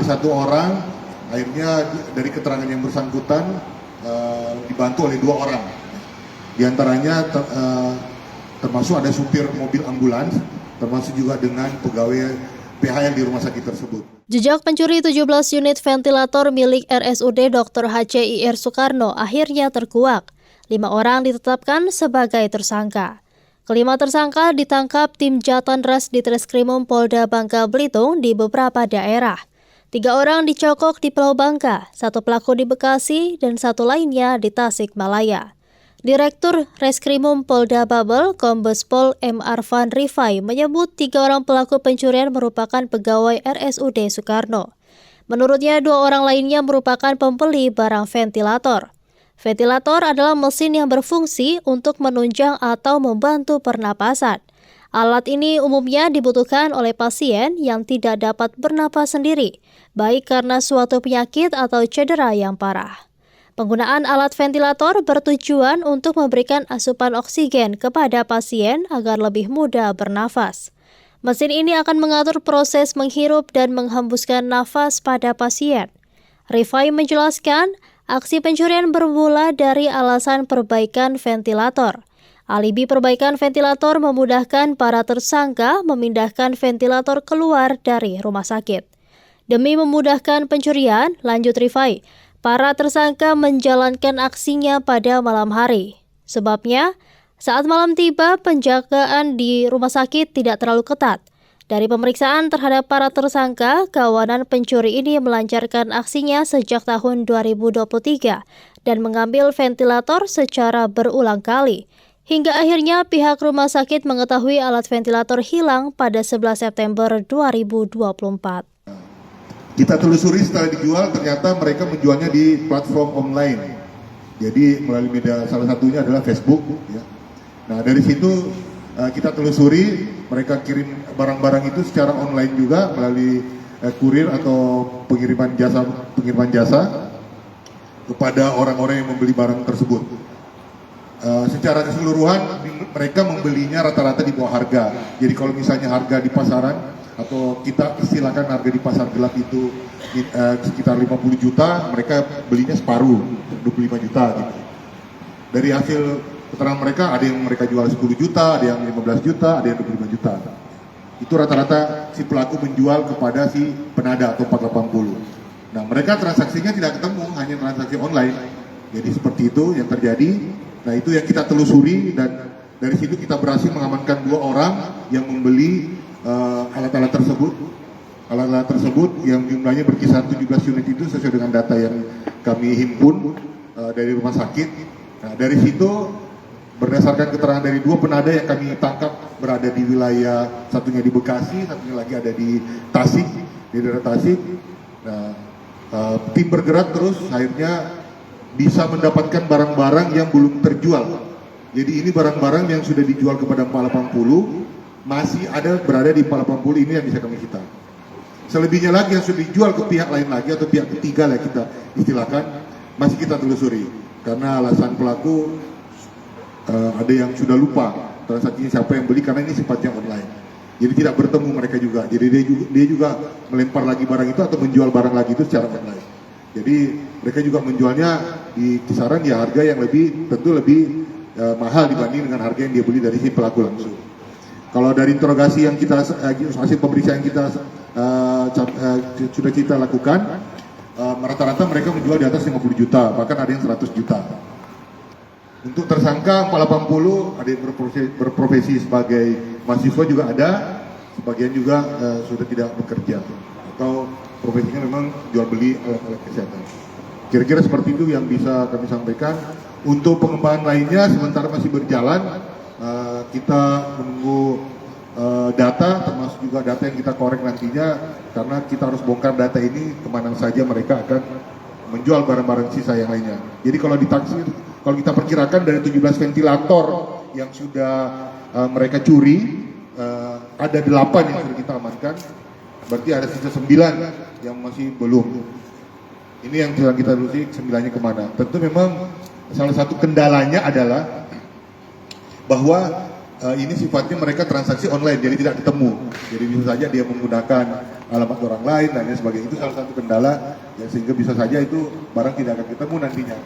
dari 1 orang, akhirnya dari keterangan yang bersangkutan dibantu oleh 2 orang. Di antaranya termasuk ada supir mobil ambulans, termasuk juga dengan pegawai PH yang di rumah sakit tersebut. Jejak pencuri 17 unit ventilator milik RSUD Dr. HCIR Soekarno akhirnya terkuak. 5 orang ditetapkan sebagai tersangka. Kelima tersangka ditangkap tim Jatanras di Treskrimum Polda Bangka Belitung di beberapa daerah. 3 orang dicokok di Pulau Bangka, 1 pelaku di Bekasi, dan 1 lainnya di Tasikmalaya. Direktur Reskrimum Polda Babel, Kombes Pol M. Arfan Rifai, menyebut 3 orang pelaku pencurian merupakan pegawai RSUD Soekarno. Menurutnya 2 orang lainnya merupakan pembeli barang ventilator. Ventilator adalah mesin yang berfungsi untuk menunjang atau membantu pernapasan. Alat ini umumnya dibutuhkan oleh pasien yang tidak dapat bernapas sendiri, baik karena suatu penyakit atau cedera yang parah. Penggunaan alat ventilator bertujuan untuk memberikan asupan oksigen kepada pasien agar lebih mudah bernafas. Mesin ini akan mengatur proses menghirup dan menghembuskan nafas pada pasien. Rifai menjelaskan, aksi pencurian bermula dari alasan perbaikan ventilator. Alibi perbaikan ventilator memudahkan para tersangka memindahkan ventilator keluar dari rumah sakit. Demi memudahkan pencurian, lanjut Rifai, para tersangka menjalankan aksinya pada malam hari. Sebabnya, saat malam tiba, penjagaan di rumah sakit tidak terlalu ketat. Dari pemeriksaan terhadap para tersangka, kawanan pencuri ini melancarkan aksinya sejak tahun 2023 dan mengambil ventilator secara berulang kali. Hingga akhirnya pihak rumah sakit mengetahui alat ventilator hilang pada 11 September 2024. Kita telusuri setelah dijual, ternyata mereka menjualnya di platform online. Jadi melalui media, salah satunya adalah Facebook. Ya. Nah dari situ kita telusuri, mereka kirim barang-barang itu secara online juga melalui kurir atau pengiriman jasa kepada orang-orang yang membeli barang tersebut. Secara keseluruhan mereka membelinya rata-rata di bawah harga. Jadi kalau misalnya harga di pasaran atau kita istilahkan harga di pasar gelap itu sekitar 50 juta, mereka belinya separuh, 25 juta gitu. Dari hasil keterangan mereka, ada yang mereka jual 10 juta, ada yang 15 juta, ada yang 25 juta. Itu rata-rata si pelaku menjual kepada si penada atau 480. Nah mereka transaksinya tidak ketemu, hanya transaksi online. Jadi seperti itu yang terjadi. Nah itu yang kita telusuri dan dari situ kita berhasil mengamankan 2 orang yang membeli alat-alat tersebut yang jumlahnya berkisar 17 unit itu sesuai dengan data yang kami himpun dari rumah sakit. Nah dari situ berdasarkan keterangan dari 2 penada yang kami tangkap berada di wilayah, satunya di Bekasi, satunya lagi ada di Tasik, di daerah Tasik. Nah, tim bergerak terus akhirnya bisa mendapatkan barang-barang yang belum terjual. Jadi ini barang-barang yang sudah dijual kepada 480 masih ada berada di 480 ini yang bisa kami sita. Selebihnya lagi yang sudah dijual ke pihak lain lagi atau pihak ketiga lah kita istilahkan, masih kita telusuri karena alasan pelaku ada yang sudah lupa transaksinya siapa yang beli karena ini sifatnya online. Jadi tidak bertemu mereka juga. Jadi dia juga melempar lagi barang itu atau menjual barang lagi itu secara online. Jadi mereka juga menjualnya di kisaran ya harga yang tentu lebih mahal dibanding dengan harga yang dia beli dari si pelaku langsung. Kalau dari interogasi yang kita hasil pemeriksaan yang kita sudah kita lakukan, rata-rata mereka menjual di atas 50 juta, bahkan ada yang 100 juta. Untuk tersangka 480 ada yang berprofesi sebagai mahasiswa juga ada, sebagian juga sudah tidak bekerja atau profesinya memang jual beli alat-alat kesehatan. Kira-kira seperti itu yang bisa kami sampaikan. Untuk pengembangan lainnya sementara masih berjalan. Kita menunggu data, termasuk juga data yang kita korek nantinya, karena kita harus bongkar data ini kemana saja mereka akan menjual barang-barang sisa yang lainnya. Jadi kalau ditaksir, kalau kita perkirakan dari 17 ventilator yang sudah mereka curi, ada 8 yang sudah kita amankan, berarti ada sisa 9 yang masih belum. Ini yang sedang kita telusuri 9-nya kemana. Tentu memang salah satu kendalanya adalah bahwa ini sifatnya mereka transaksi online, jadi tidak ketemu. Jadi bisa saja dia menggunakan alamat orang lain dan lain sebagainya. Itu salah satu kendala, ya, sehingga bisa saja itu barang tidak akan ketemu nantinya.